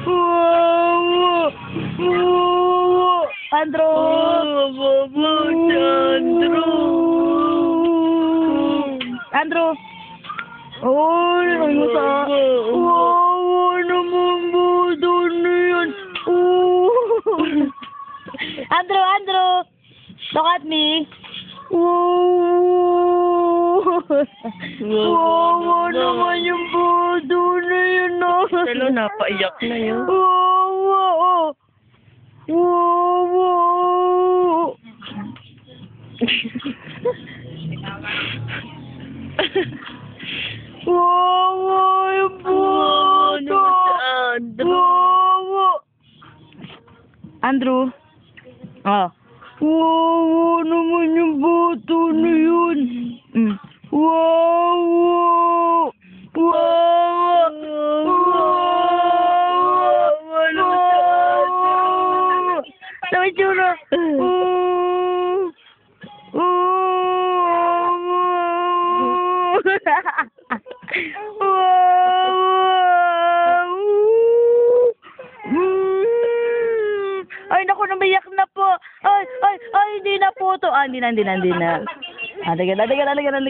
Wow! Wow! Andrew! Mababa si Andrew. Andrew! Oh, ano mo sa... Wow! Naman ba? Doon na yan. Andrew! Andrew! Look at me. Wow! Wow! Naman yung bodo na yun. Hello, napaiyak na yun. Wow! Wow! Wow! Wow! Yung bodo! Wow! Andrew? Oh. Wow! Naman yung bodo na yun. Wow! Wow! Wow! Sama tsura. Ay, naku, namayak na po. Ay, hindi na po to. Hindi na. Halika na.